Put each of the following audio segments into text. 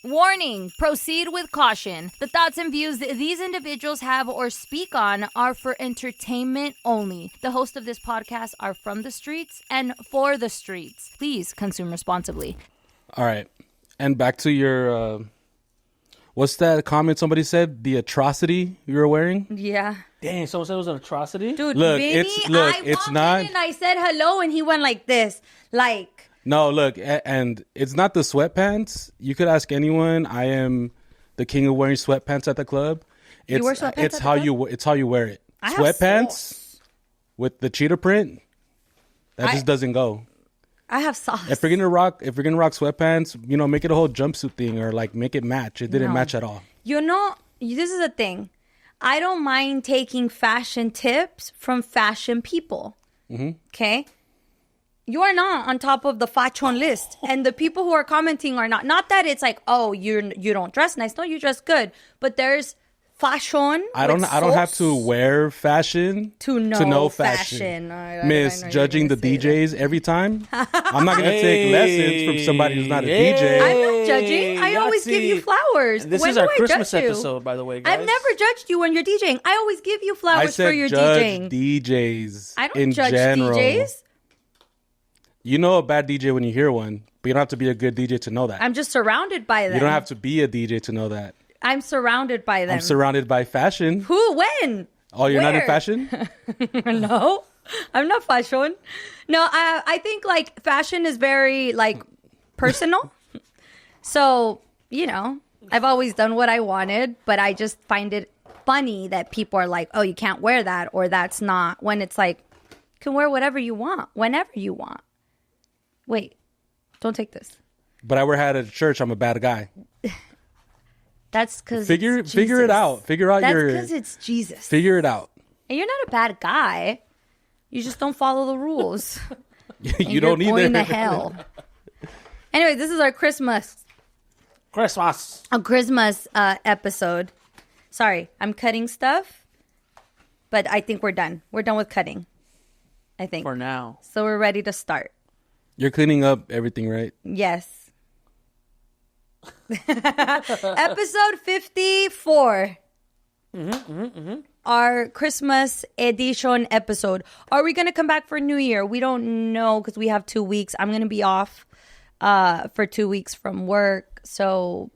Warning, proceed with caution. The thoughts and views these individuals have or speak on are for entertainment only. The hosts of this podcast are from the streets and for the streets. Please consume responsibly. All right. And back to your, what's that comment somebody said? The atrocity you were wearing? Yeah. Dang, someone said it was an atrocity? Dude, Look, Vinny, I it's walked not. in and I said hello and he went like this. Like... No, look, and it's not the sweatpants. You could ask anyone. I am the king of wearing sweatpants at the club. You wear sweatpants It's at the how club? it's how you wear it. I have Sweatpants sauce. with the cheetah print. That just doesn't go. I have sauce. If you're gonna rock sweatpants, make it a whole jumpsuit thing or like make it match. It didn't match at all. This is the thing. I don't mind taking fashion tips from fashion people. Okay. You are not on top of the fashion list, and the people who are commenting are not. Not that it's like, oh, you don't dress nice. No, you dress good. But there's fashion. I don't have to wear fashion to know fashion. Miss judging the DJs every time. I'm not gonna take lessons from somebody who's not a DJ. I'm not judging. I always give you flowers. This When is do our I Christmas judge you? episode, by the way, guys. I've never judged you when you're DJing. I always give you I flowers said for your judge DJing. DJs. I don't in judge general. DJs. You know a bad DJ when you hear one, but you don't have to be a good DJ to know that. I'm just surrounded by them. You don't have to be a DJ to know that. I'm surrounded by them. I'm surrounded by fashion. Who? When? Oh, you're not in Where? fashion? No, I'm not fashion. No, I think like fashion is very like personal. So, I've always done what I wanted, but I just find it funny that people are like, oh, you can't wear that, or that's not, when it's like, you can wear whatever you want, whenever you want. Wait, don't take this. But I wear hat at church. I'm a bad guy. That's because Figure it out. Figure out That's your. because it's Jesus. Figure it out. And you're not a bad guy. You just don't follow the rules. You don't you're either. going to hell. Anyway, this is our Christmas episode. Sorry, I'm cutting stuff, but I think we're done. We're done with cutting, I think. For now. So we're ready to start. You're cleaning up everything, right? Yes. Episode 54. Our Christmas edition episode. Are we going to come back for New Year? We don't know because we have 2 weeks. I'm going to be off for 2 weeks from work. So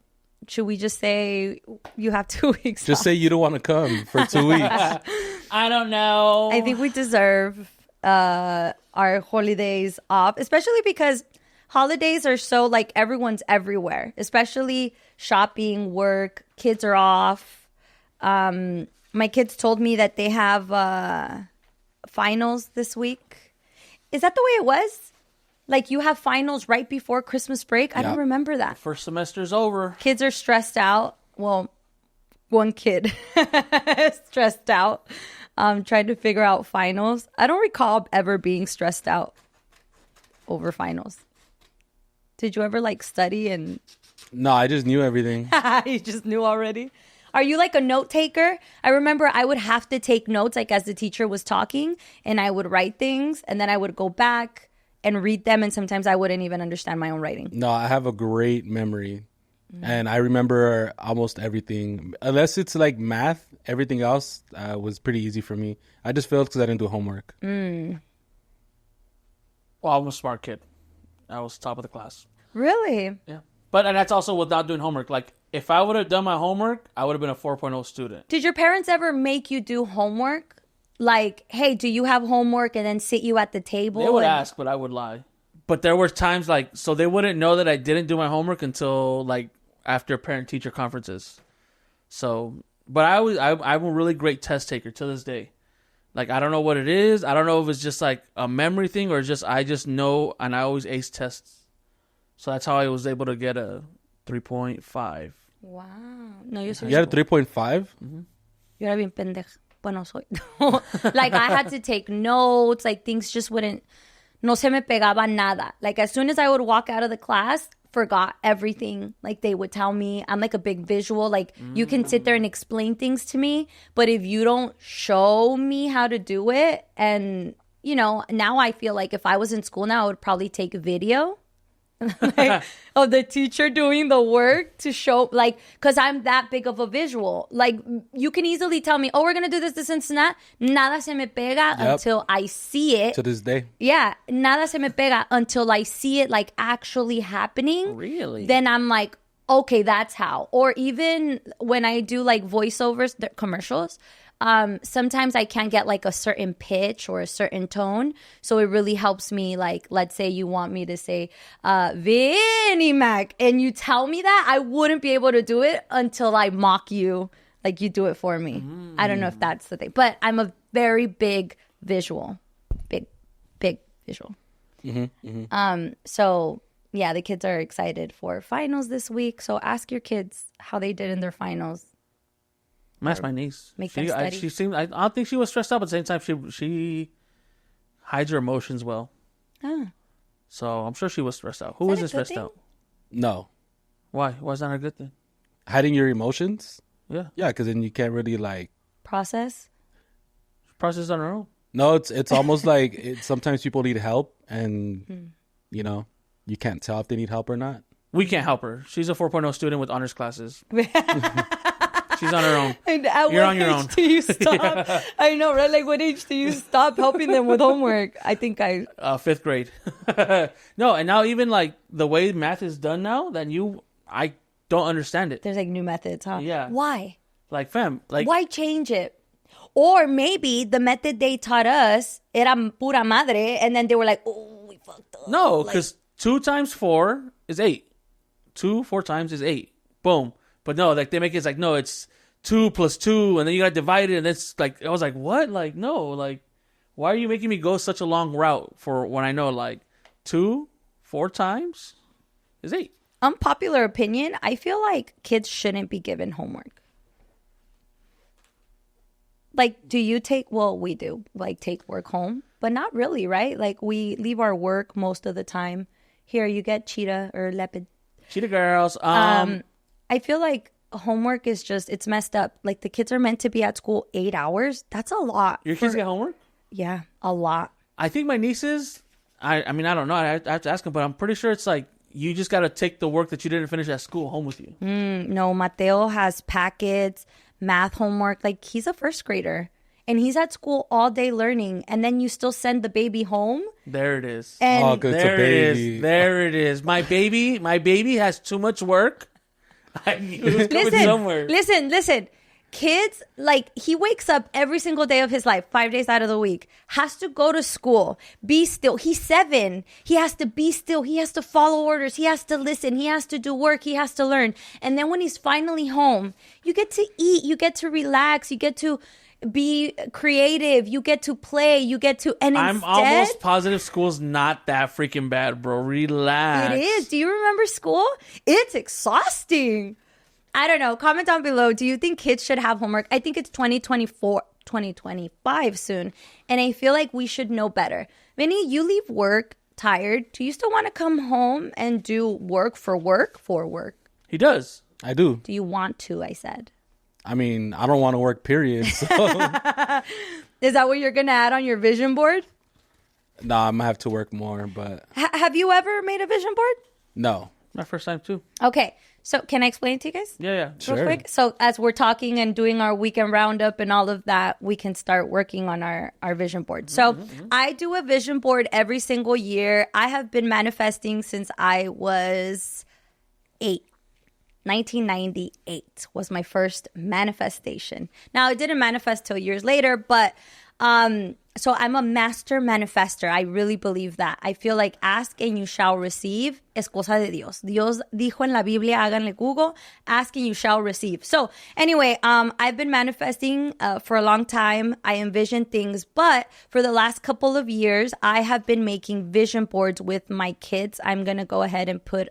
should we just say you have 2 weeks Just off? say you don't want to come for 2 weeks. I don't know. I think we deserve our holidays off, especially because holidays are so like everyone's everywhere, especially shopping, work, kids are off. My kids told me that they have finals this week. Is that the way it was? Like you have finals right before Christmas break? I don't remember that. First semester's over. Kids are stressed out. Well, one kid is stressed out trying to figure out finals. I don't recall ever being stressed out over finals. Did you ever like study and... No, I just knew everything. You just knew already? Are you like a note taker? I remember I would have to take notes like as the teacher was talking and I would write things and then I would go back and read them and sometimes I wouldn't even understand my own writing. No, I have a great memory and I remember almost everything. Unless it's like math, everything else was pretty easy for me. I just failed because I didn't do homework. Well, I'm a smart kid. I was top of the class. Really? Yeah. And that's also without doing homework. Like, if I would have done my homework, I would have been a 4.0 student. Did your parents ever make you do homework? Like, hey, do you have homework? And then sit you at the table? They would ask, but I would lie. But there were times like, so they wouldn't know that I didn't do my homework until like after parent-teacher conferences. So, but I'm a really great test taker to this day. Like, I don't know what it is. I don't know if it's just like a memory thing or just, I just know, and I always ace tests. So that's how I was able to get a 3.5. Wow. No, yo soy... You had a 3.5? Yo era bien pendeja. Bueno, soy. Like, I had to take notes. Like, things just wouldn't... No se me pegaba nada. Like, as soon as I would walk out of the class, forgot everything. Like, they would tell me. I'm like a big visual. Like, you can sit there and explain things to me. But if you don't show me how to do it, and, now I feel like if I was in school now, I would probably take video like, of the teacher doing the work to show, like, because I'm that big of a visual. Like, you can easily tell me, oh, we're going to do this and that. Nada se me pega until I see it. To this day. Yeah, nada se me pega until I see it, like, actually happening. Really? Then I'm like, okay, that's how. Or even when I do, like, voiceovers, commercials, sometimes I can't get like a certain pitch or a certain tone. So it really helps me. Like, let's say you want me to say, Vinny Mac, and you tell me that, I wouldn't be able to do it until I mock you. Like, you do it for me. I don't know if that's the thing, but I'm a very big visual, big visual. So yeah, the kids are excited for finals this week. So ask your kids how they did in their finals. That's my niece. Make them study. She seemed. I don't think she was stressed out, but at the same time, she hides her emotions well. Ah. So I'm sure she was stressed out. Who wasn't stressed out? No. Why? Why is that a good thing? Hiding your emotions? Yeah. Yeah, because then you can't really like Process on her own. No, it's almost like sometimes people need help, and you know, you can't tell if they need help or not. We can't help her. She's a 4.0 student with honors classes. She's on her own. And at You're what on your age own. do you stop? Yeah. I know, right? Like, what age do you stop helping them with homework? I think 5th grade. No, and now even like the way math is done now, I don't understand it. there's like new methods, huh? Yeah. Why? Like, fam, like Why change it? Or maybe the method they taught us era pura madre, and then they were like, oh, we fucked up. no, Like, because 2 times 4 is 8. 2 4 times is 8. Boom. But no, like they make it like, no, it's 2 plus 2, and then you got to divide it, and it's like, I was like, what? Like, no, like, why are you making me go such a long route for when I know like 2 4 times is 8? unpopular opinion, I feel like kids shouldn't be given homework. Like, do you take, well, we do, like, take work home, but not really, right? Like, we leave our work most of the time. Here, you get cheetah or leopard. Cheetah girls. I feel like homework is just, it's messed up. Like, the kids are meant to be at school 8 hours. That's a lot. Your kids get homework? Yeah, a lot. I think my nieces, I mean, I don't know. I have to ask them, but I'm pretty sure it's like, you just got to take the work that you didn't finish at school home with you. No, Mateo has packets, math homework. Like, he's a first grader and he's at school all day learning, and then you still send the baby home. There it is. And Oh, good. It's a There it baby. is. There it is. My baby has too much work. I knew it was going somewhere. listen. Kids, like, he wakes up every single day of his life, 5 days out of the week, has to go to school, be still. He's 7. He has to be still. He has to follow orders. He has to listen. He has to do work. He has to learn. And then when he's finally home, you get to eat. You get to relax. You get to be creative. You get to play. You get to, and I'm instead, almost positive school's not that freaking bad, bro. Relax. it is. Do you remember school? It's exhausting. I don't know. Comment down below. Do you think kids should have homework? I think it's 2025 soon. And I feel like we should know better. Vinny, you leave work tired. Do you still want to come home and do work? He does. I do. Do you want to, I said. I mean, I don't want to work, period. So. Is that what you're going to add on your vision board? No, I'm going to have to work more, but Have you ever made a vision board? no. My first time, too. Okay. So can I explain it to you guys? Yeah. Sure. Real quick. So as we're talking and doing our weekend roundup and all of that, we can start working on our vision board. So I do a vision board every single year. I have been manifesting since I was 8. 1998 was my first manifestation. Now, I didn't manifest till years later, but so I'm a master manifester. I really believe that. I feel like ask and you shall receive es cosa de Dios. Dios dijo en la Biblia, háganle Google, ask and you shall receive. So anyway, I've been manifesting for a long time. I envision things, but for the last couple of years, I have been making vision boards with my kids. I'm going to go ahead and put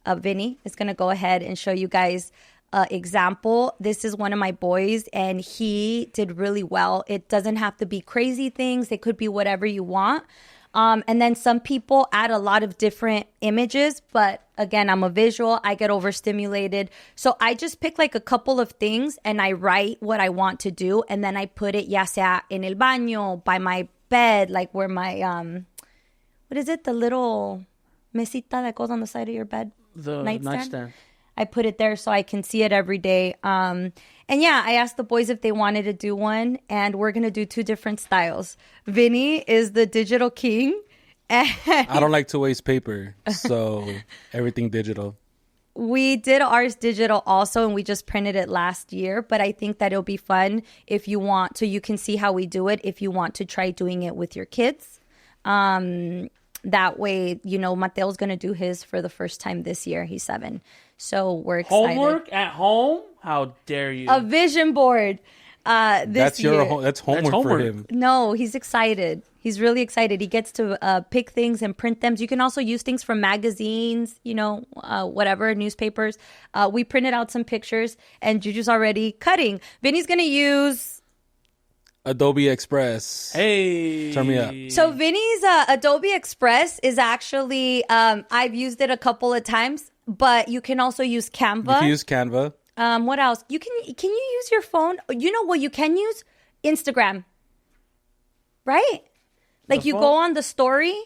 Vinny is going to go ahead and show you guys example. This is one of my boys and he did really well. It doesn't have to be crazy things. It could be whatever you want. And then some people add a lot of different images, but again, I'm a visual. I get overstimulated. So I just pick like a couple of things and I write what I want to do. And then I put it ya sea en el baño, by my bed, like where my, what is it? The little mesita that goes on the side of your bed. The nightstand. I put it there so I can see it every day. And yeah, I asked the boys if they wanted to do one, and we're going to do 2 different styles. Vinny is the digital king. And I don't like to waste paper, so everything digital. we did ours digital also, and we just printed it last year. But I think that it'll be fun if you want, so you can see how we do it if you want to try doing it with your kids. That way, you know, Mateo's going to do his for the first time this year. He's 7. So we're excited. Homework at home? How dare you? A vision board this year. That's homework for him. No, he's excited. He's really excited. He gets to pick things and print them. You can also use things from magazines, you know, whatever, newspapers. We printed out some pictures, and Juju's already cutting. Vinny's going to use... Adobe Express. Hey. Turn me up. So Vinny's Adobe Express is actually... I've used it a couple of times, but you can also use Canva. You can use Canva. What else? Can you use your phone? You know what you can use? Instagram. Right? Like you go on the story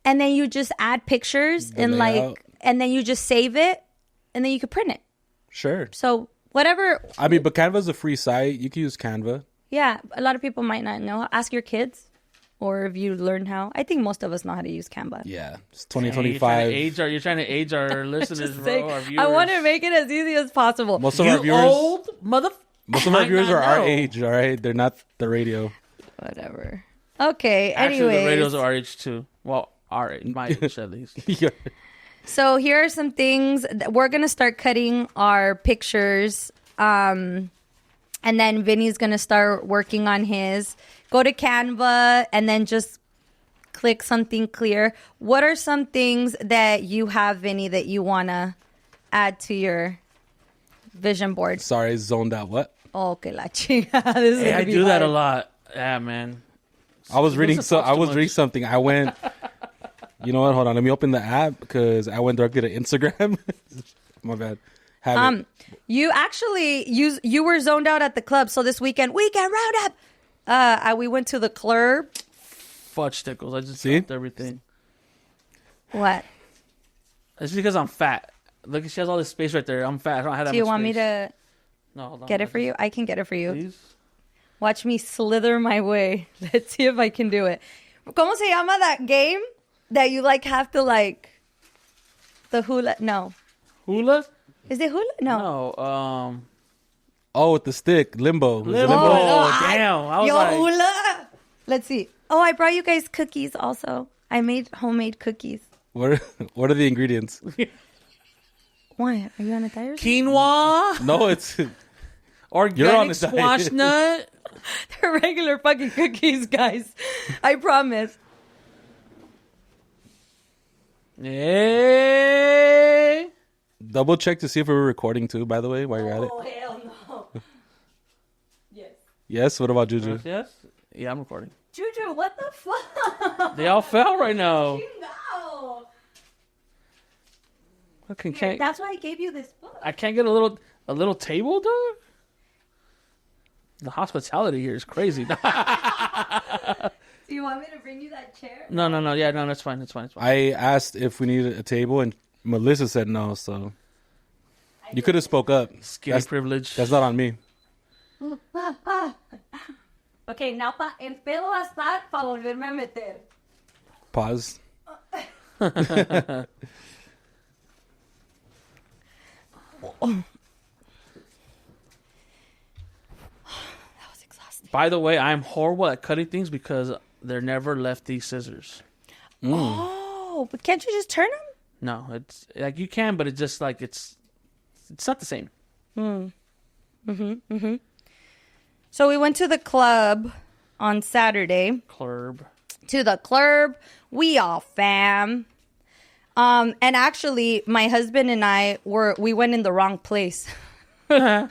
and then you just add pictures and and then you just save it and then you could print it. Sure. So whatever. I mean, but Canva's a free site. You can use Canva. Yeah. A lot of people might not know. Ask your kids, or if you learn how. I think most of us know how to use Canva. Yeah. It's 2025. You're trying to age our listeners, bro. Our viewers. I want to make it as easy as possible. Most of our viewers, old most of our viewers are our age, all right? They're not the radio. Whatever. Okay. Actually, Anyways. the radios are our age too. Well, our age, my age at least. Yeah. So here are some things. We're going to start cutting our pictures. And then Vinny's going to start working on his. Go to Canva and then just click something clear. What are some things that you have, Vinny, that you want to add to your vision board? Sorry, zoned out. What? Oh, que la chinga. This is I gonna be do that a hard. lot. Yeah, man. I was reading something. I went, you know what? Hold on. Let me open the app because I went directly to Instagram. My bad. Have it. You actually you were zoned out at the club. So this weekend roundup. We went to the club. Fudge tickles. I just See? dropped everything. What? It's because I'm fat. Look, she has all this space right there. I'm fat. I don't have that Do you much want me space. to No, hold on. get it for you? I can get it for you. Please? Watch me slither my way. Let's see if I can do it. ¿Cómo se llama that game that you like have to like the hula? No. Hula? Is it hula? No. No. Oh, with the stick. Limbo. Limbo. Oh, Damn. I was Yo, like... hula. Let's see. Oh, I brought you guys cookies also. I made homemade cookies. What are the ingredients? Why? Are you on a diet? or something? Quinoa? No, it's... Organic squash nut? They're regular fucking cookies, guys. I promise. Hey. Double check to see if we were recording too, by the way, while you're at it. Oh, hell no. Yes. Yes? What about Juju? Yes? Yeah, I'm recording. Juju, what the fuck? They all fell right now. No. Okay, can't, That's why I gave you this book. I can't get a little table, dog? The hospitality here is crazy. Do you want me to bring you that chair? No. Yeah, no, that's fine. That's fine. I asked if we needed a table, and Melissa said no, so... You could have spoke up. Skinny privilege. That's not on me. Okay, now el pedo va a estar para volverme a meter. Pause. That was exhausting. By the way, I'm horrible at cutting things because they're never lefty scissors. Oh, but can't you just turn them? No, it's like you can, but it's just like it's not the same. So we went to the club on Saturday. Club. To the club. We all fam. And actually, my husband and I we went in the wrong place. What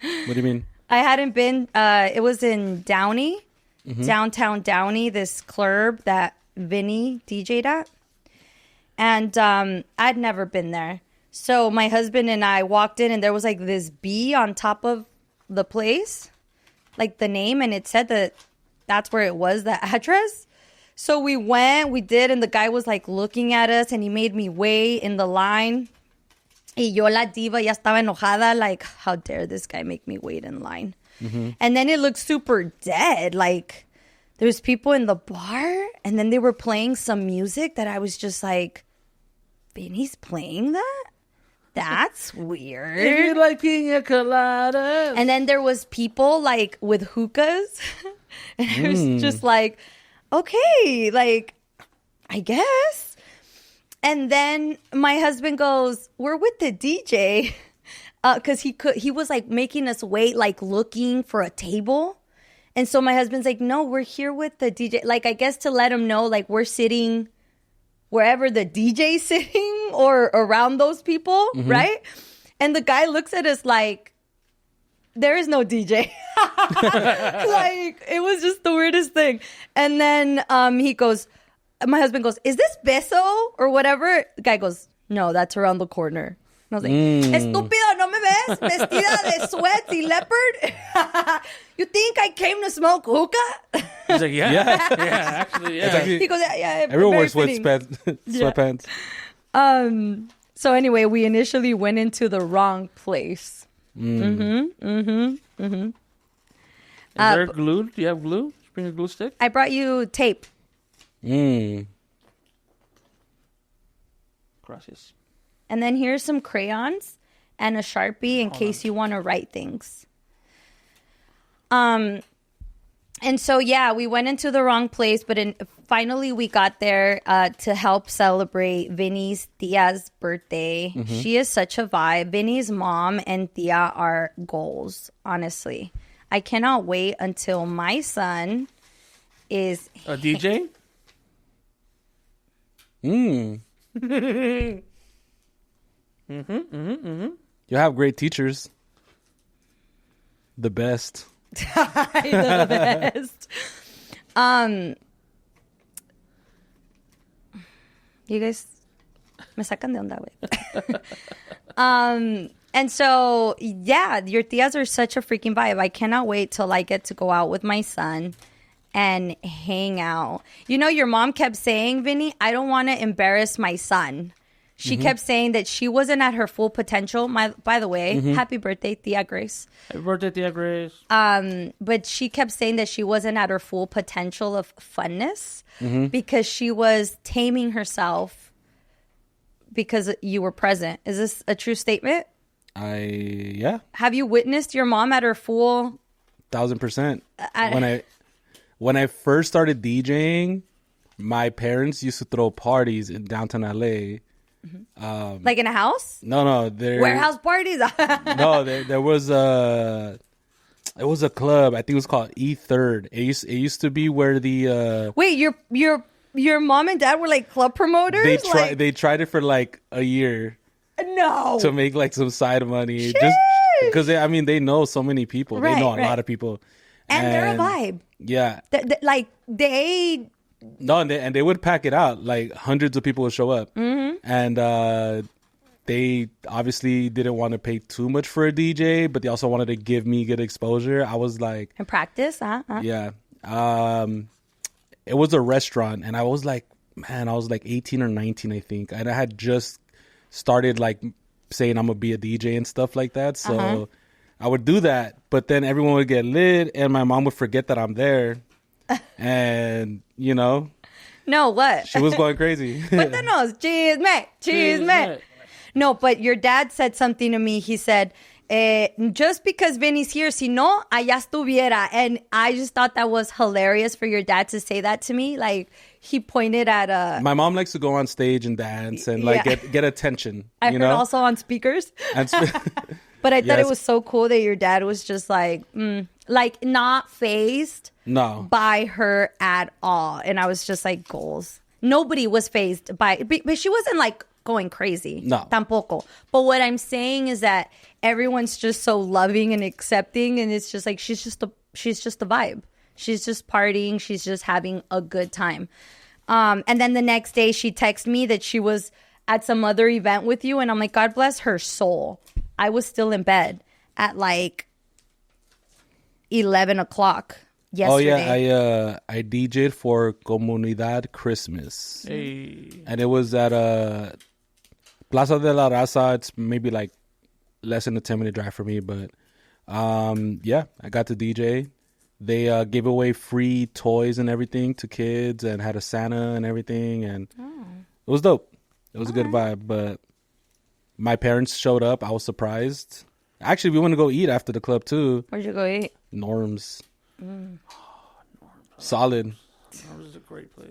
do you mean? I hadn't been. It was in Downey, downtown Downey. This club that Vinny DJ'd at, and I'd never been there. So my husband and I walked in, and there was like this B on top of the place, like the name, and it said that that's where it was, the address. So we went, we did, and the guy was like looking at us, and he made me wait in the line. Y yo, la diva, ya estaba enojada, like, how dare this guy make me wait in line? And then it looked super dead. Like, there's people in the bar, and then they were playing some music that I was just like, Vinny's playing that? That's weird. If you like pina coladas. And then there was people like with hookahs. And it was just like, okay, like, I guess. And then my husband goes, we're with the DJ. Because he was like making us wait, like looking for a table. And so my husband's like, no, we're here with the DJ. Like, I guess to let him know, like, we're sitting wherever the DJ's sitting or around those people, right? And the guy looks at us like, there is no DJ. Like, it was just the weirdest thing. And then he goes, my husband goes, is this Beso or whatever? The guy goes, no, that's around the corner. And I was like, estúpido, ¿no me ves? Vestida de sweats y leopard? You think I came to smoke hookah? He's like, yeah, actually, yeah. Actually, He goes, yeah, everyone very wears fitting. sweatpants. So anyway, we initially went into the wrong place. Is there glue? Do you have glue? Bring a glue stick? I brought you tape. Gracias. And then here's some crayons and a Sharpie in case you want to write things. And so, yeah, we went into the wrong place, but finally we got there to help celebrate Vinny's tia's birthday. She is such a vibe. Vinny's mom and tia are goals, honestly. I cannot wait until my son is... A DJ? You have great teachers. The best. the best. You guys me sacan de onda, güey. And so, yeah, your tias are such a freaking vibe. I cannot wait till I get to go out with my son and hang out. You know, your mom kept saying, Vinny, I don't want to embarrass my son. She kept saying that she wasn't at her full potential. By the way, happy birthday, Tia Grace. Happy birthday, Tia Grace. But she kept saying that she wasn't at her full potential of funness because she was taming herself because you were present. Is this a true statement? Yeah. Have you witnessed your mom at her full... 1,000%. When I first started DJing, my parents used to throw parties in downtown LA. Like in a house? No, Warehouse parties? No, there was it was a club. I think it was called E3rd. It used to be where the Wait, your mom and dad were like club promoters? they tried it for like a year No. to make like some side money. Sheesh. Just because they know so many people. Right, they know a right. lot of people. And they're a vibe. Yeah. No, and they would pack it out. Like hundreds of people would show up. And they obviously didn't want to pay too much for a DJ, but they also wanted to give me good exposure. I was like... in practice, Yeah. It was a restaurant, and I was like 18 or 19, I think. And I had just started like saying I'm going to be a DJ and stuff like that. So I would do that, but then everyone would get lit, and my mom would forget that I'm there. And, you know... No, what? She was going crazy. Cuéntanos, chisme. No, but your dad said something to me. He said, just because Vinny's here, si no, allá estuviera. And I just thought that was hilarious for your dad to say that to me. Like, he pointed at My mom likes to go on stage and dance and like get attention. I heard also on speakers. But I thought it was so cool that your dad was just like not fazed by her at all. And I was just like, goals. Nobody was fazed by, but she wasn't like going crazy. No. Tampoco. But what I'm saying is that everyone's just so loving and accepting. And it's just like, she's just a vibe. She's just partying. She's just having a good time. And then the next day she texted me that she was at some other event with you. And I'm like, God bless her soul. I was still in bed at like 11 o'clock. yesterday. Oh yeah, I DJ'd for Comunidad Christmas, Hey. and it was at Plaza de la Raza. It's maybe like less than a 10-minute drive for me, but yeah, I got to DJ. They gave away free toys and everything to kids, and had a Santa and everything, and it was dope. It was a good vibe, but my parents showed up. I was surprised. Actually, we went to go eat after the club too. Where'd you go eat? Norms. Solid. Norms is a great place.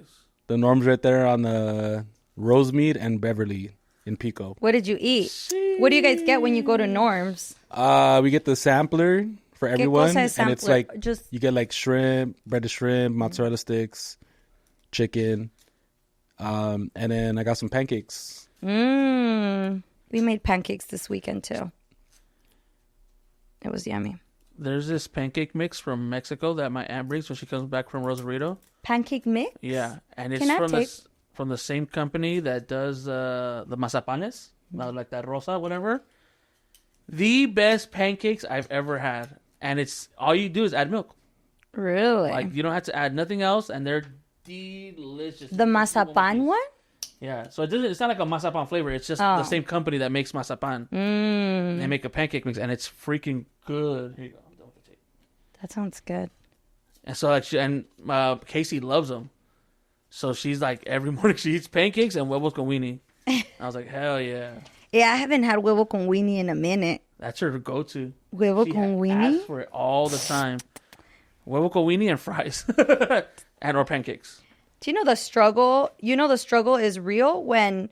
The Norms right there on the Rosemead and Beverly in Pico. What did you eat? What do you guys get when you go to Norm's? We get the sampler for everyone, cosa es and it's sampler? like Just you get like shrimp, breaded shrimp, mozzarella sticks, chicken, and then I got some pancakes. we made pancakes this weekend too. It was yummy. There's this pancake mix from Mexico that my aunt brings when she comes back from Rosarito. Pancake mix? Yeah, and it's Can I take- from the same company that does the mazapanes, like that rosa, whatever. The best pancakes I've ever had, and it's all you do is add milk. Really? Like you don't have to add nothing else, and they're delicious. The mazapan one? Yeah, so it's not like a mazapan flavor. It's just the same company that makes mazapan. They make a pancake mix, and it's freaking good. Here you go. That sounds good. And so like Casey loves them. So she's like every morning she eats pancakes and huevos con weenie. I was like, hell yeah. Yeah, I haven't had huevo con weenie in a minute. That's her go-to. Huevo She con weenie? asks for it all the time. Huevo con weenie and fries. And or pancakes. Do you know the struggle? You know the struggle is real when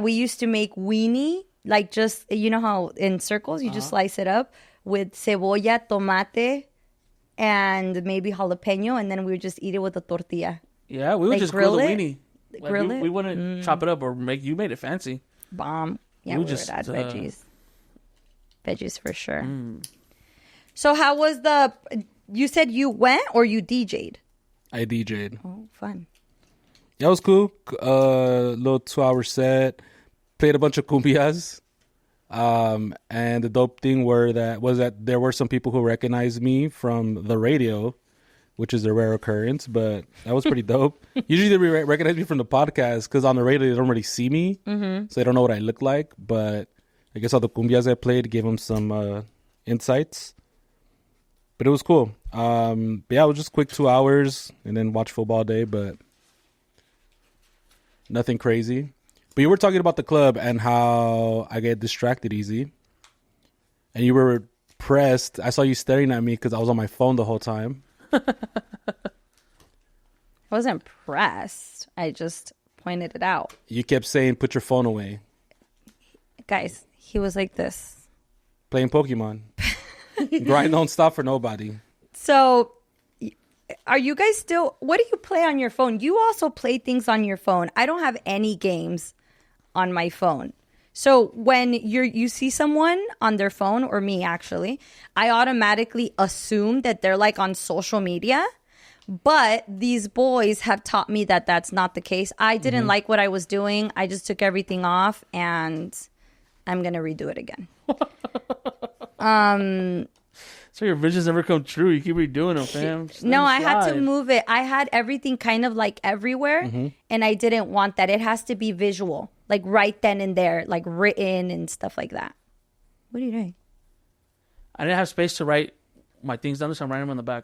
we used to make weenie, like just, you know how in circles you just slice it up with cebolla, tomate, and maybe jalapeno, and then we would just eat it with a tortilla. Yeah, we would Like just grill the grill it? weenie. Like Grill we, it? we wouldn't chop it up or you made it fancy. Bomb. Yeah, We we just, would add uh, veggies. Veggies for sure. So how was you said you went or you DJ'd? I DJ'd. Oh, fun. Yeah, it was cool. Little 2-hour set. Played a bunch of cumbias. And the dope thing was that there were some people who recognized me from the radio, which is a rare occurrence, but that was pretty dope. Usually they recognize me from the podcast because on the radio they don't really see me, so they don't know what I look like. But I guess all the cumbias I played gave them some insights. But it was cool. But yeah, it was just quick 2 hours and then watch football all day, but nothing crazy. But you were talking about the club and how I get distracted easy. And you were pressed. I saw you staring at me because I was on my phone the whole time. I wasn't pressed. I just pointed it out. You kept saying, put your phone away. Guys, he was like this. Playing Pokemon. Grind don't stop for nobody. So are you guys still, what do you play on your phone? You also play things on your phone. I don't have any games on my phone. So when you see someone on their phone, or me actually, I automatically assume that they're like on social media. But these boys have taught me that that's not the case. I didn't like what I was doing. I just took everything off and I'm going to redo it again. So your visions never come true. You keep redoing them, fam. Just let No, them I had to slide. move it. I had everything kind of like everywhere, and I didn't want that. It has to be visual, like right then and there, like written and stuff like that. What are you doing? I didn't have space to write my things down, so I'm writing them on the back.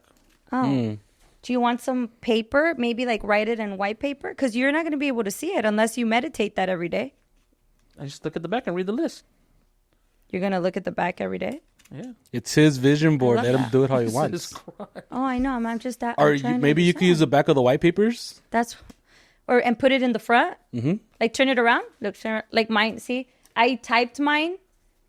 Oh. Do you want some paper? Maybe like write it in white paper? Because you're not going to be able to see it unless you meditate that every day. I just look at the back and read the list. You're going to look at the back every day? Yeah. It's his vision board. love Let him that. do it how he Jesus wants. Christ. Oh, I know. I'm just that. Or I'm trying to maybe you could use the understand. back of the white papers. That's, and put it in the front. Like turn it around. Look, like mine. See, I typed mine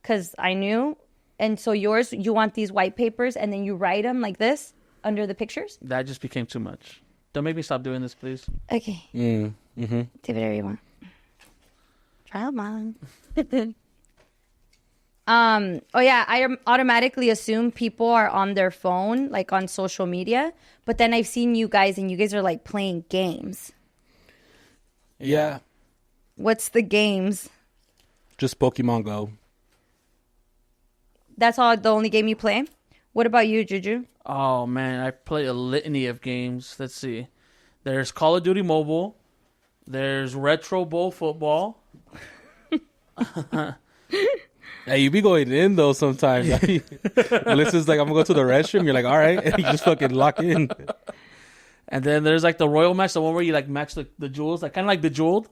because I knew, and so yours, you want these white papers, and then you write them like this under the pictures. That just became too much. Don't make me stop doing this, please. Okay, do whatever you want. Child mine. Oh yeah, I automatically assume people are on their phone, like on social media. But then I've seen you guys, and you guys are like playing games. Yeah. What's the games? Just Pokemon Go. That's all. The only game you play. What about you, Juju? Oh man, I play a litany of games. Let's see. There's Call of Duty Mobile. There's Retro Bowl football. Hey, you be going in though sometimes. Melissa's like, I'm gonna go to the restroom. You're like, all right, and you just fucking lock in. And then there's like the Royal Match, the one where you like match the jewels, like kind of like Bejeweled,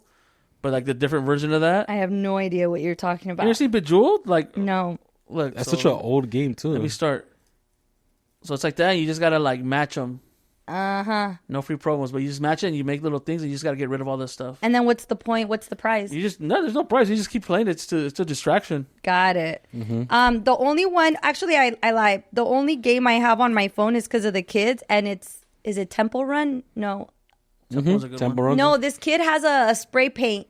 but like the different version of that. I have no idea what you're talking about. You ever seen Bejeweled? Like, no. look, That's such an old game too. Let me start. So it's like that. You just gotta like match them. No free promos, but you just match it and you make little things and you just gotta get rid of all this stuff. And then what's the point? What's the prize? There's no prize. You just keep playing. It's a distraction. Got it. The only one, actually, I lied. The only game I have on my phone is because of the kids, and is it Temple Run? No. Temple Run. No, this kid has a spray paint.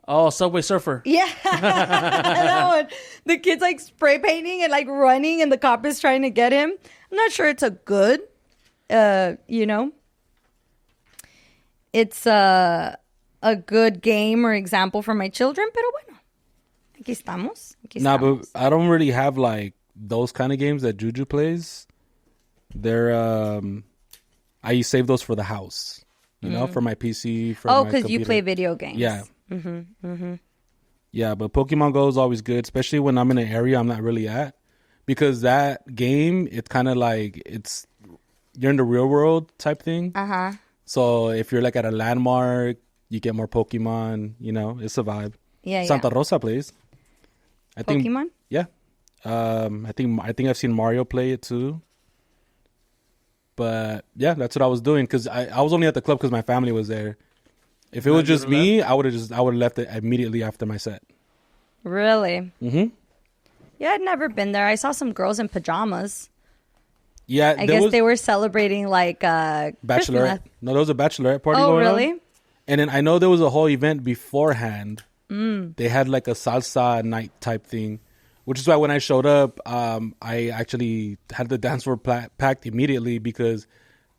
Oh, Subway Surfer. Yeah, that one. The kid's like spray painting and like running, and the cop is trying to get him. I'm not sure it's a good, it's a good game or example for my children, pero bueno, aquí estamos. Nah, but I don't really have like those kind of games that Juju plays. They're I save those for the house, for my PC. For because you play video games. Yeah. Yeah, but Pokemon Go is always good, especially when I'm in an area I'm not really at, because that game, it's kind of like you're in the real world type thing. So if you're like at a landmark, you get more Pokemon. It's a vibe. Yeah, Santa Rosa plays. I think Pokemon. Yeah, I think I've seen Mario play it too. But yeah, that's what I was doing because I was only at the club because my family was there. If it was just me, I would have left it immediately after my set. Really? Yeah, I'd never been there. I saw some girls in pajamas. Yeah, I guess they were celebrating like bachelorette. Christmas. No, there was a bachelorette party going on. Oh, really? And then I know there was a whole event beforehand. They had like a salsa night type thing, which is why when I showed up, I actually had the dance floor packed immediately because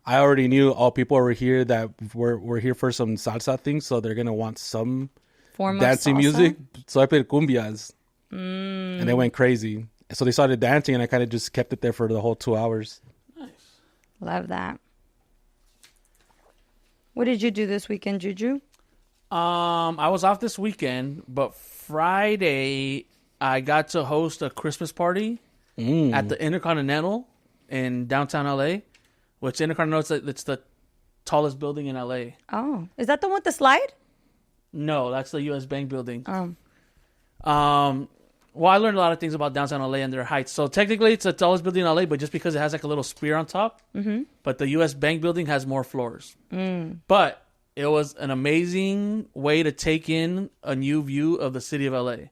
I already knew all people were here that were here for some salsa things, so they're gonna want some form dancing of salsa? music. So I played cumbias, and they went crazy. So they started dancing, and I kind of just kept it there for the whole 2 hours. Nice. Love that. What did you do this weekend, Juju? I was off this weekend, but Friday I got to host a Christmas party at the Intercontinental in downtown LA. Which Intercontinental, it's the tallest building in LA. Oh, is that the one with the slide? No, that's the U.S. Bank building. Well, I learned a lot of things about downtown LA and their heights. So technically, it's the tallest building in LA, but just because it has like a little spear on top. But the U.S. Bank building has more floors. But it was an amazing way to take in a new view of the city of LA.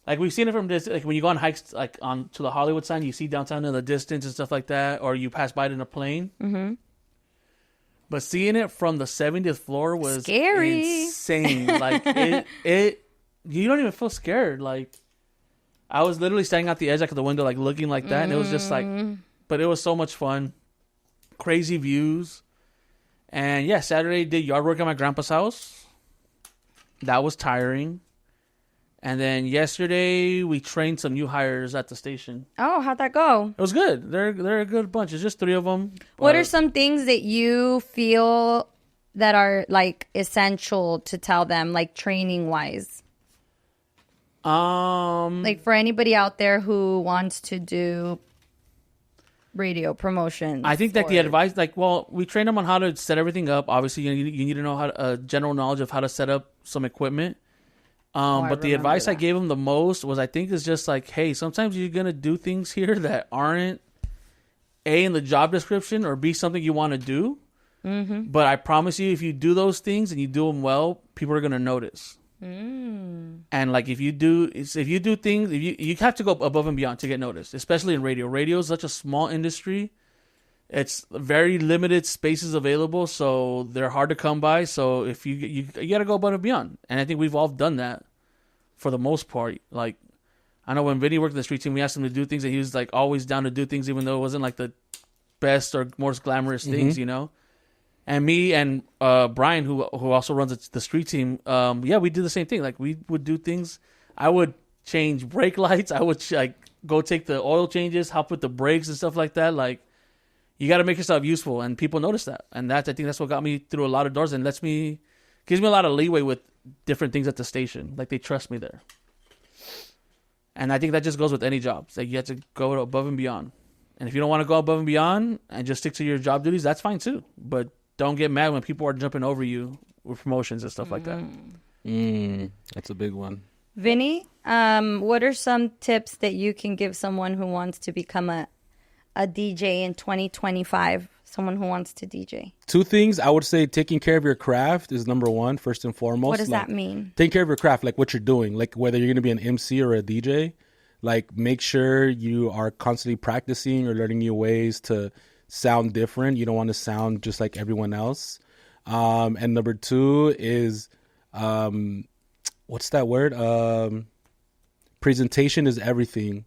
Like we've seen it from this, like when you go on hikes, like on to the Hollywood sign, you see downtown in the distance and stuff like that, or you pass by it in a plane. But seeing it from the 70th floor was scary, insane. Like it, you don't even feel scared. Like I was literally standing at the edge, like of the window, like looking like that, and it was just like, but it was so much fun, crazy views, and yeah, Saturday did yard work at my grandpa's house. That was tiring. And then yesterday we trained some new hires at the station. Oh, how'd that go? It was good. They're a good bunch. It's just 3 of them. What are some things that you feel that are like essential to tell them, like training wise? Like for anybody out there who wants to do radio promotion. I think that the advice, like, well, we train them on how to set everything up. Obviously, you need to know how general knowledge of how to set up some equipment. But the advice I gave him the most was, I think, is just like, hey, sometimes you're going to do things here that aren't A, in the job description, or B, something you want to do. But I promise you, if you do those things and you do them well, people are going to notice. And like, if you do things, you have to go above and beyond to get noticed, especially in radio. Radio is such a small industry. It's very limited spaces available, so they're hard to come by. So if you got to go above and beyond, and I think we've all done that for the most part. Like, I know when Vinny worked in the street team, we asked him to do things, and he was like always down to do things, even though it wasn't like the best or most glamorous things, And me and Brian, who also runs the street team, we did the same thing. Like, we would do things. I would change brake lights. I would go take the oil changes, help with the brakes and stuff like that. Like, you got to make yourself useful, and people notice that. And I think that's what got me through a lot of doors and gives me a lot of leeway with different things at the station. Like, they trust me there. And I think that just goes with any job. It's like you have to go above and beyond. And if you don't want to go above and beyond and just stick to your job duties, that's fine too. But don't get mad when people are jumping over you with promotions and stuff like that. That's a big one. Vinny, what are some tips that you can give someone who wants to become a DJ in 2025? Someone who wants to DJ. 2 things. I would say taking care of your craft is number one, first and foremost. What does that mean? Taking care of your craft, like what you're doing, like whether you're going to be an MC or a DJ, like make sure you are constantly practicing or learning new ways to sound different. You don't want to sound just like everyone else. And number 2 is, what's that word? Presentation is everything.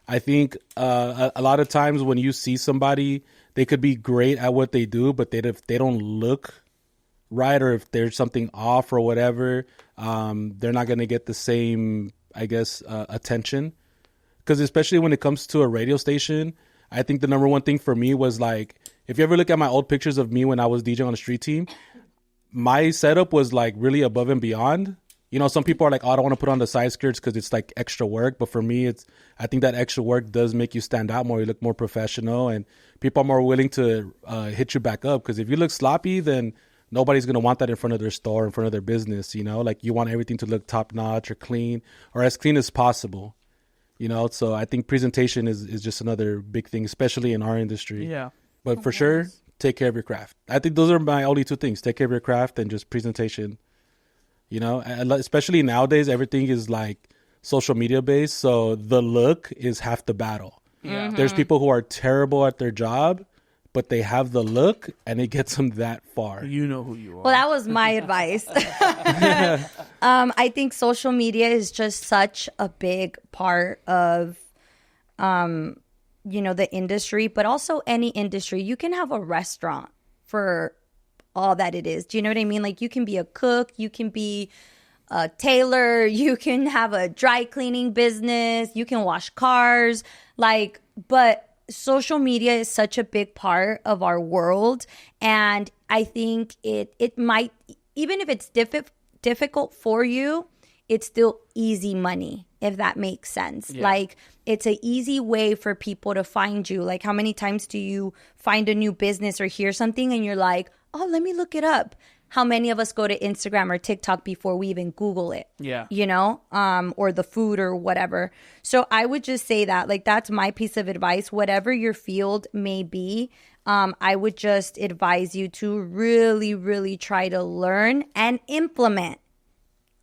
I think a lot of times when you see somebody, they could be great at what they do, but if they don't look right, or if there's something off or whatever, they're not going to get the same, I guess, attention. Because especially when it comes to a radio station, I think the number one thing for me was like, if you ever look at my old pictures of me when I was DJing on the street team, my setup was like really above and beyond. You know, some people are like, oh, I don't want to put on the side skirts because it's like extra work. But for me, I think that extra work does make you stand out more. You look more professional, and people are more willing to hit you back up. Because if you look sloppy, then nobody's going to want that in front of their store, in front of their business. You know, like you want everything to look top notch or clean or as clean as possible. You know, so I think presentation is just another big thing, especially in our industry. Yeah. But for sure, take care of your craft. I think those are my only 2 things. Take care of your craft and just presentation. You know, especially nowadays, everything is like social media based. So the look is half the battle. Yeah. There's people who are terrible at their job, but they have the look and it gets them that far. You know who you are. Well, that was my advice. I think social media is just such a big part of, the industry, but also any industry. You can have a restaurant for all that it is. Do you know what I mean? Like, you can be a cook, you can be a tailor, you can have a dry cleaning business, you can wash cars, like, but social media is such a big part of our world. And I think it might, even if it's difficult for you, it's still easy money, if that makes sense. Yeah. Like, it's an easy way for people to find you. Like, how many times do you find a new business or hear something and you're like, oh, let me look it up? How many of us go to Instagram or TikTok before we even Google it? Yeah. You know, or the food or whatever. So I would just say that, like, that's my piece of advice. Whatever your field may be, I would just advise you to really, really try to learn and implement.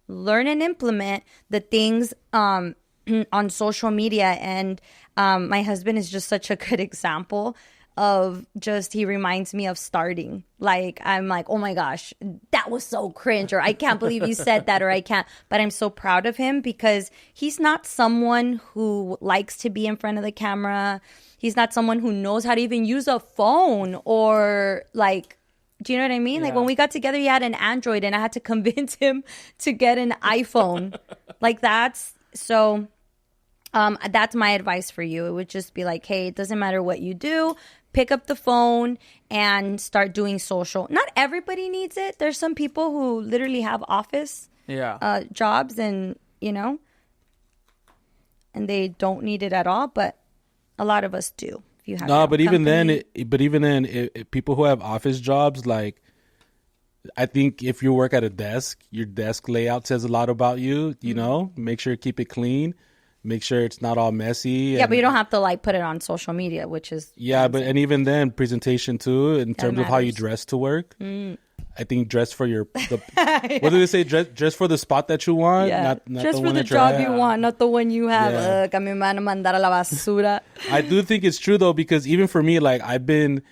Learn and implement the things on social media. And my husband is just such a good example of just, he reminds me of starting. Like, I'm like, oh my gosh, that was so cringe, or I can't believe you said that, or I can't. But I'm so proud of him because he's not someone who likes to be in front of the camera. He's not someone who knows how to even use a phone, or like, do you know what I mean? Yeah. Like, when we got together, he had an Android and I had to convince him to get an iPhone. Like, that's so... that's my advice for you. It would just be like, hey, it doesn't matter what you do. Pick up the phone and start doing social. Not everybody needs it. There's some people who literally have office jobs and, and they don't need it at all. But a lot of us do. If you have but even then, people who have office jobs, like, I think if you work at a desk, your desk layout says a lot about you. You know, make sure you keep it clean. Make sure it's not all messy. Yeah, but you don't have to like put it on social media, which is... Yeah, but and even then, presentation too, in terms of how you dress to work. I think dress for your... What do they say? Dress for the spot that you want? Yeah. Not dress the for the job you want, not the one you have. Yeah. Que me van a mandar a la basura. I do think it's true though, because even for me, like, I've been...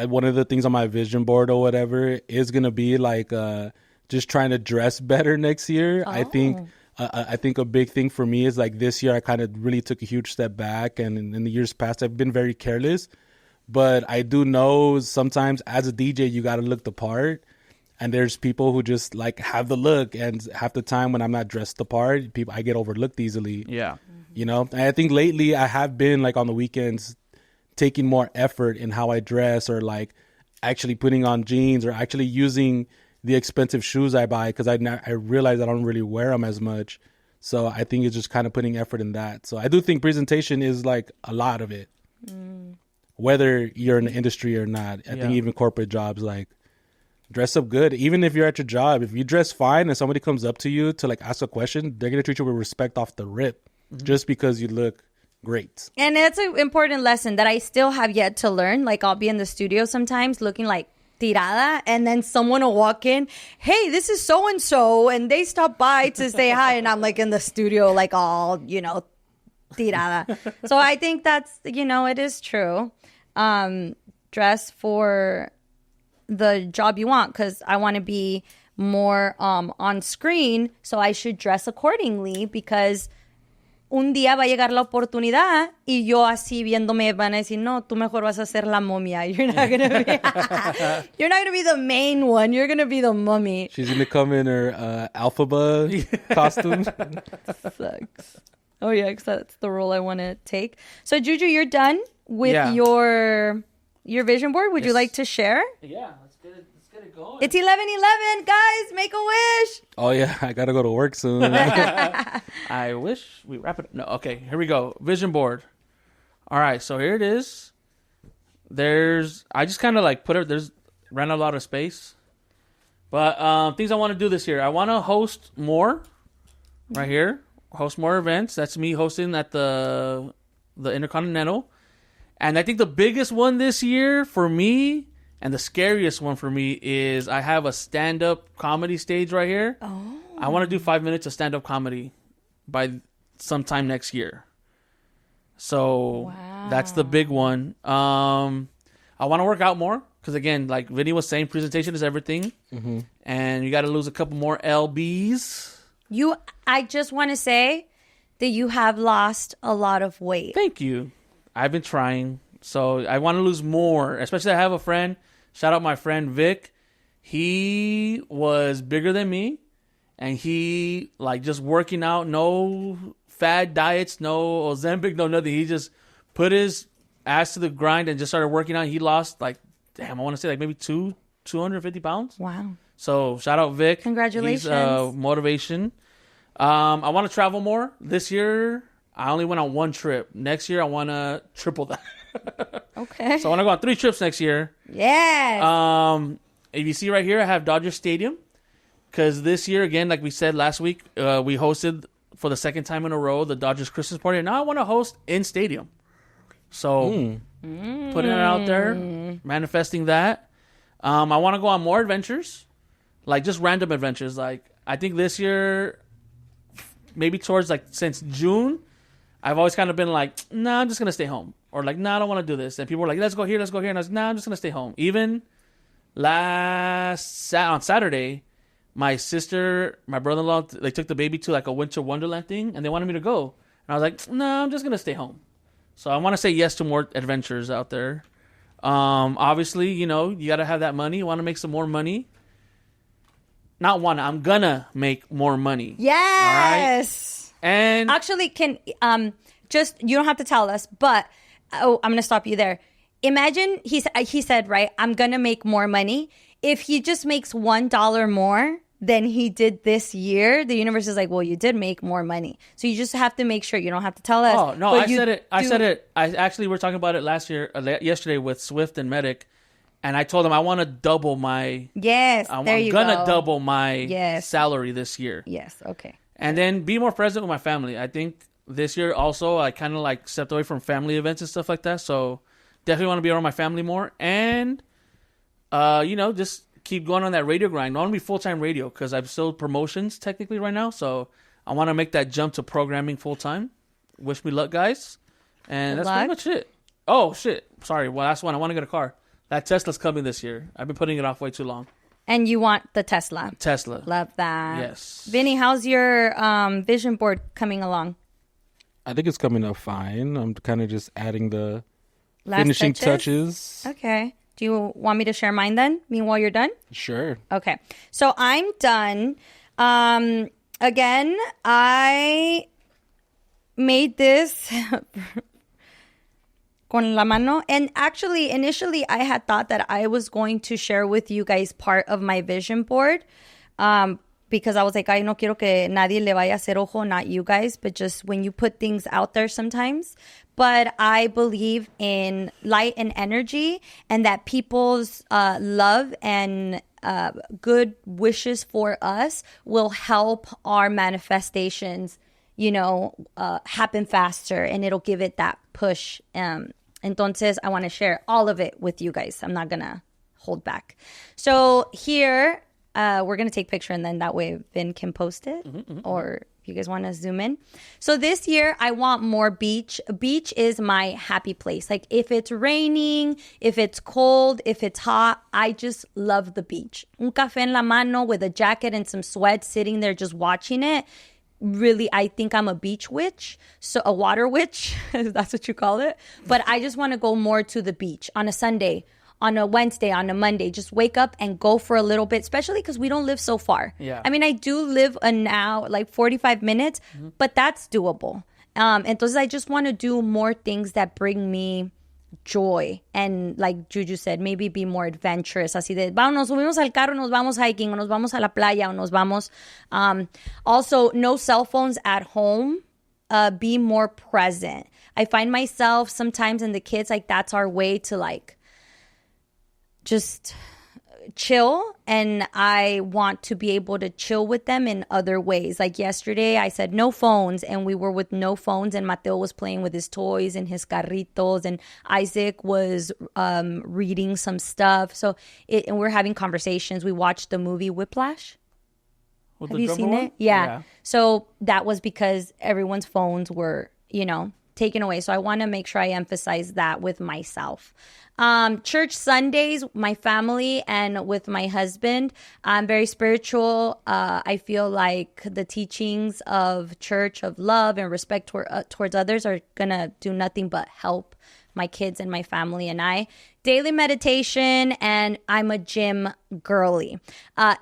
one of the things on my vision board or whatever is going to be like just trying to dress better next year. I think a big thing for me is like this year I kind of really took a huge step back, and in the years past I've been very careless, but I do know sometimes as a DJ you got to look the part, and there's people who just like have the look, and half the time when I'm not dressed the part, I get overlooked easily. Yeah. You know, and I think lately I have been like on the weekends taking more effort in how I dress, or like actually putting on jeans, or actually using the expensive shoes I buy, because I realize I don't really wear them as much. So I think it's just kind of putting effort in that. So I do think presentation is like a lot of it, whether you're in the industry or not. I think even corporate jobs, like, dress up good. Even if you're at your job, if you dress fine and somebody comes up to you to like ask a question, they're going to treat you with respect off the rip, just because you look great. And that's an important lesson that I still have yet to learn. Like, I'll be in the studio sometimes looking like tirada, and then someone will walk in, hey, this is so and so, and they stop by to say hi, and I'm like in the studio like all, you know, tirada. So I think that's, you know, it is true. Dress for the job you want, because I want to be more on screen, so I should dress accordingly, because un día va a llegar la oportunidad y yo así viéndome van a decir, no, tú mejor vas a ser la momia. You're not gonna be the main one. You're gonna be the mummy. She's gonna come in her Alphaba costume. Sucks. Oh yeah, because that's the role I want to take. So Juju, you're done with your vision board. Would you like to share? Yeah, let's get it going. It's 11:11, guys. Make a wish. Oh yeah, I gotta go to work soon. I wish we wrap it. No, okay, here we go. Vision board. All right, so here it is. I just kind of like ran a lot of space, but things I want to do this year. I want to host more. Right here, host more events. That's me hosting at the Intercontinental, and I think the biggest one this year for me, and the scariest one for me, is I have a stand-up comedy stage right here. Oh. I want to do 5 minutes of stand-up comedy by sometime next year. So that's the big one. I want to work out more, because again, like Vinny was saying, presentation is everything. Mm-hmm. And you got to lose a couple more lbs. I just want to say that you have lost a lot of weight. Thank you. I've been trying. So I want to lose more, especially I have a friend. Shout out my friend Vic. He was bigger than me, and he like just working out, no fad diets, no Ozempic, no nothing. He just put his ass to the grind and just started working out. He lost like, I want to say like maybe 250 pounds. Wow. So shout out Vic. Congratulations. He's, motivation. I want to travel more. This year, I only went on one trip. Next year, I want to triple that. Okay. So I want to go on 3 trips next year. Yes. If you see right here, I have Dodger Stadium, because this year, again, like we said last week, we hosted for the second time in a row the Dodgers Christmas party, and now I want to host in stadium. So putting it out there, manifesting that. I want to go on more adventures, like just random adventures. Like I think this year, maybe towards like since June, I've always kind of been like, nah, I'm just going to stay home. Or like, nah, I don't want to do this. And people were like, let's go here. And I was like, nah, I'm just going to stay home. Even on Saturday, my sister, my brother-in-law, they took the baby to like a winter wonderland thing, and they wanted me to go. And I was like, nah, I'm just going to stay home. So I want to say yes to more adventures out there. Obviously, you know, you got to have that money. You want to make some more money. I'm going to make more money. Yes. All right? And actually, you don't have to tell us, but I'm going to stop you there. Imagine he said, right, I'm going to make more money. If he just makes $1 more than he did this year, the universe is like, well, you did make more money. So you just have to make sure. You don't have to tell us. Oh, no, I said it. I actually, we were talking about it yesterday with Swift and Medic. And I told him I want to double my... Yes, I'm going to double my salary this year. Yes, okay. And then be more present with my family. I think this year also I kind of like stepped away from family events and stuff like that. So definitely want to be around my family more. And, you know, just keep going on that radio grind. I want to be full-time radio because I'm still promotions technically right now. So I want to make that jump to programming full-time. Wish me luck, guys. And that's pretty much it. Oh, shit. Sorry. Well, last one. I want to get a car. That Tesla's coming this year. I've been putting it off way too long. And you want the Tesla. Love that. Yes. Vinny, how's your vision board coming along? I think it's coming up fine. I'm kind of just adding the finishing touches. Okay. Do you want me to share mine then? Meanwhile, you're done? Sure. Okay. So I'm done. Again, I made this con la mano. And actually, initially, I had thought that I was going to share with you guys part of my vision board. Because I was like, I no quiero que nadie le vaya a hacer ojo, not you guys, but just when you put things out there sometimes. But I believe in light and energy, and that people's love and good wishes for us will help our manifestations, happen faster, and it'll give it that push. Entonces, I want to share all of it with you guys. I'm not going to hold back. So here... we're going to take a picture, and then that way Vin can post it. Or if you guys want to zoom in. So this year, I want more beach. Beach is my happy place. Like if it's raining, if it's cold, if it's hot, I just love the beach. Un café en la mano with a jacket and some sweats, sitting there just watching it. Really, I think I'm a beach witch. So a water witch, if that's what you call it. But I just want to go more to the beach on a Sunday, on a Wednesday, on a Monday. Just wake up and go for a little bit, especially because we don't live so far. Yeah. I mean, I do live now like 45 minutes, but that's doable. Entonces, I just want to do more things that bring me joy. And like Juju said, maybe be more adventurous. Así de, vamos, nos subimos al carro, nos vamos hiking, o nos vamos a la playa, o nos vamos. Also, no cell phones at home. Be more present. I find myself sometimes, and the kids, like that's our way to like just chill, and I want to be able to chill with them in other ways. Like yesterday I said no phones, and we were with no phones, and Mateo was playing with his toys and his carritos, and Isaac was reading some stuff. And we're having conversations. We watched the movie Whiplash. Have you seen it? Yeah. So that was because everyone's phones were, taken away. So I want to make sure I emphasize that with myself. Church Sundays, my family, and with my husband. I'm very spiritual. I feel like the teachings of church, of love and respect towards others, are gonna do nothing but help my kids and my family and I. Daily meditation, and I'm a gym girly.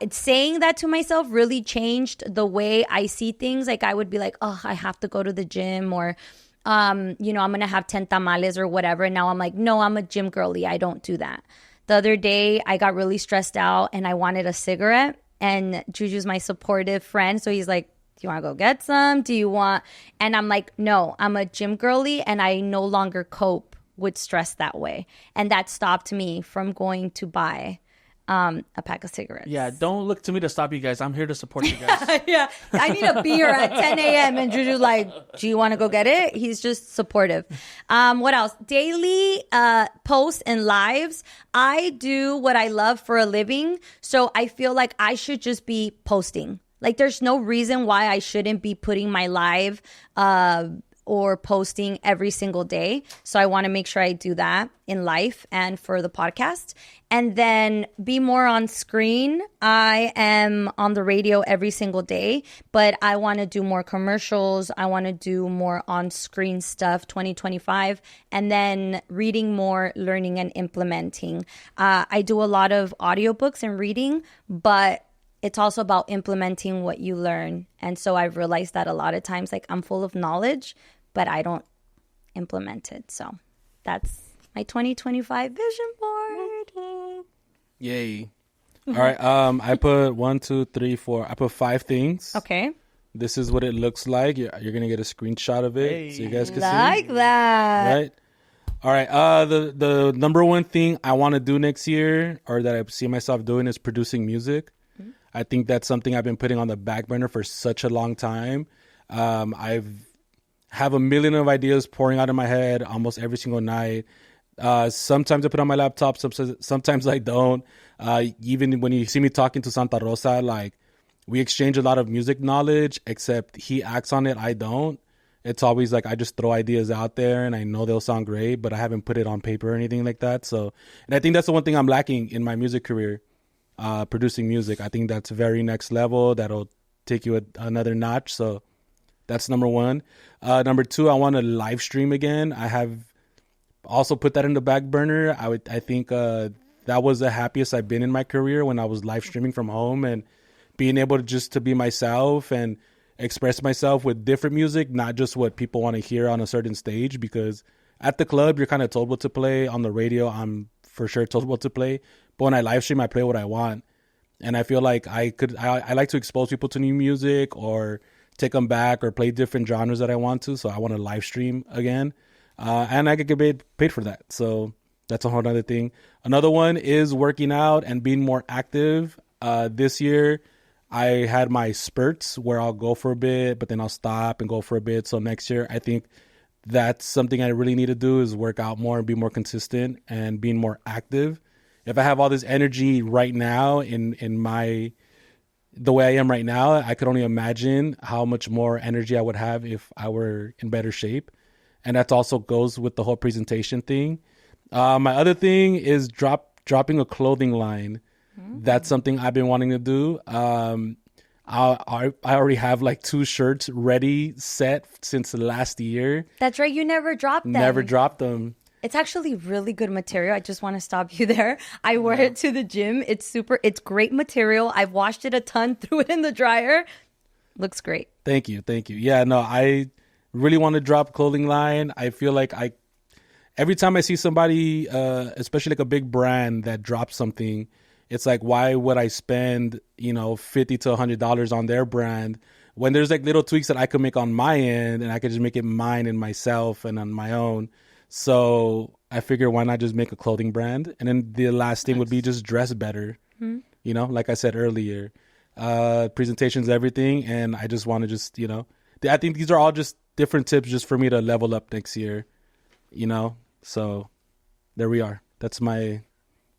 Saying that to myself really changed the way I see things. Like I would be like, oh, I have to go to the gym, or I'm going to have 10 tamales or whatever. And now I'm like, no, I'm a gym girly. I don't do that. The other day, I got really stressed out and I wanted a cigarette. And Juju's my supportive friend. So he's like, do you want to go get some? And I'm like, no, I'm a gym girly, and I no longer cope with stress that way. And that stopped me from going to buy a pack of cigarettes. Yeah, don't look to me to stop you guys. I'm here to support you guys. Yeah, I need a beer at 10 a.m. and Juju's like, do you want to go get it? He's just supportive. What else? Daily posts and lives. I do what I love for a living, so I feel like I should just be posting. Like there's no reason why I shouldn't be putting my live or posting every single day. So I want to make sure I do that in life and for the podcast. And then be more on screen. I am on the radio every single day, but I want to do more commercials. I want to do more on-screen stuff, 2025. And then reading more, learning, and implementing. I do a lot of audiobooks and reading, but it's also about implementing what you learn. And so I've realized that a lot of times, like I'm full of knowledge, but I don't implement it. So that's my 2025 vision board. Yay. All right. I put 1, 2, 3, 4. I put 5 things. Okay. This is what it looks like. You're going to get a screenshot of it so you guys can see. Like that. Right. All right. The number one thing I want to do next year, or that I see myself doing, is producing music. I think that's something I've been putting on the back burner for such a long time. I have a million of ideas pouring out in my head almost every single night. Sometimes I put on my laptop, sometimes I don't. Even when you see me talking to Santa Rosa, like we exchange a lot of music knowledge, except he acts on it, I don't. It's always like I just throw ideas out there and I know they'll sound great, but I haven't put it on paper or anything like that. So, and I think that's the one thing I'm lacking in my music career. Producing music. I think that's very next level. That'll take you another notch. So that's number one. Number two, I want to live stream again. I have also put that in the back burner. I think that was the happiest I've been in my career, when I was live streaming from home and being able to just to be myself. And express myself with different music, not just what people want to hear on a certain stage. Because at the club, you're kind of told what to play. On the radio, I'm for sure told what to play. But when I live stream, I play what I want. And I feel like I like to expose people to new music or take them back or play different genres that I want to. So I want to live stream again. And I could get paid for that. So that's a whole other thing. Another one is working out and being more active. This year, I had my spurts where I'll go for a bit, but then I'll stop and go for a bit. So next year, I think that's something I really need to do is work out more and be more consistent and being more active. If I have all this energy right now in the way I am right now, I could only imagine how much more energy I would have if I were in better shape. And that also goes with the whole presentation thing. My other thing is dropping a clothing line. That's something I've been wanting to do. I already have like 2 shirts ready, set since last year. That's right. You never dropped them. Never dropped them. It's actually really good material. I just want to stop you there. I wear it to the gym. It's great material. I've washed it a ton, threw it in the dryer. Looks great. Thank you. Yeah, no, I really want to drop clothing line. I feel like every time I see somebody, especially like a big brand that drops something, it's like, why would I spend, $50 to $100 on their brand when there's like little tweaks that I could make on my end and I could just make it mine and myself and on my own. So I figure why not just make a clothing brand? And then the last thing would be just dress better. Like I said earlier, presentation's everything. And I just want to just, I think these are all just different tips just for me to level up next year, So there we are. That's my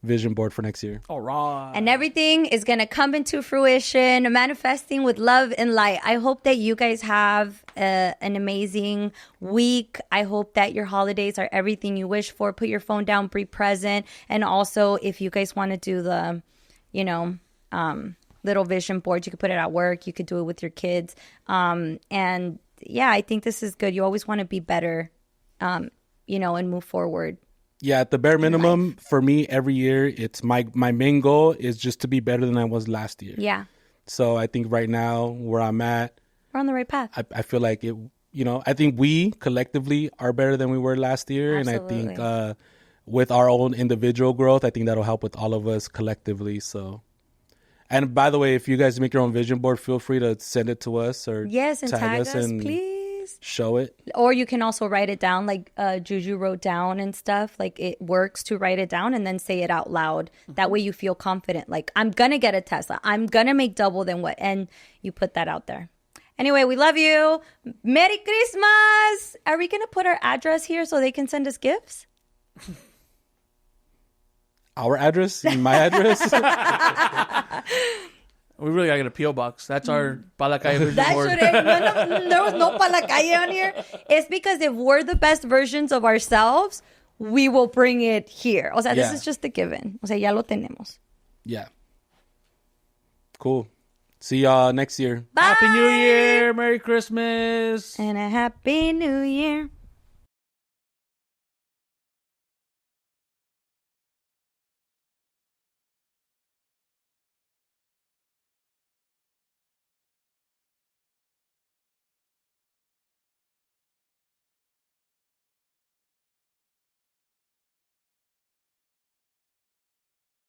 vision board for next year. All right. And everything is going to come into fruition, manifesting with love and light. I hope that you guys have an amazing week. I hope that your holidays are everything you wish for. Put your phone down, be present. And also, if you guys want to do the, little vision board, you could put it at work. You could do it with your kids. And yeah, I think this is good. You always want to be better, and move forward. Yeah, at the bare minimum, for me, every year, it's my main goal is just to be better than I was last year. Yeah. So I think right now, where I'm at, we're on the right path. I feel like it, I think we collectively are better than we were last year. Absolutely. And I think with our own individual growth, I think that'll help with all of us collectively. So, and by the way, if you guys make your own vision board, feel free to send it to us or yes, and tag us, and please. Show it. Or you can also write it down like Juju wrote down and stuff. Like it works to write it down and then say it out loud. That way you feel confident. Like, I'm going to get a Tesla. I'm going to make double than what. And you put that out there. Anyway, we love you. Merry Christmas. Are we going to put our address here so they can send us gifts? Our address? My address? We really gotta get a P.O. box. That's our Pa La Calle vision That board. should have, there was no Pa La Calle on here. It's because if we're the best versions of ourselves, we will bring it here. O sea, this is just a given. O sea, ya lo tenemos. Yeah. Cool. See y'all next year. Bye. Happy New Year. Merry Christmas. And a Happy New Year.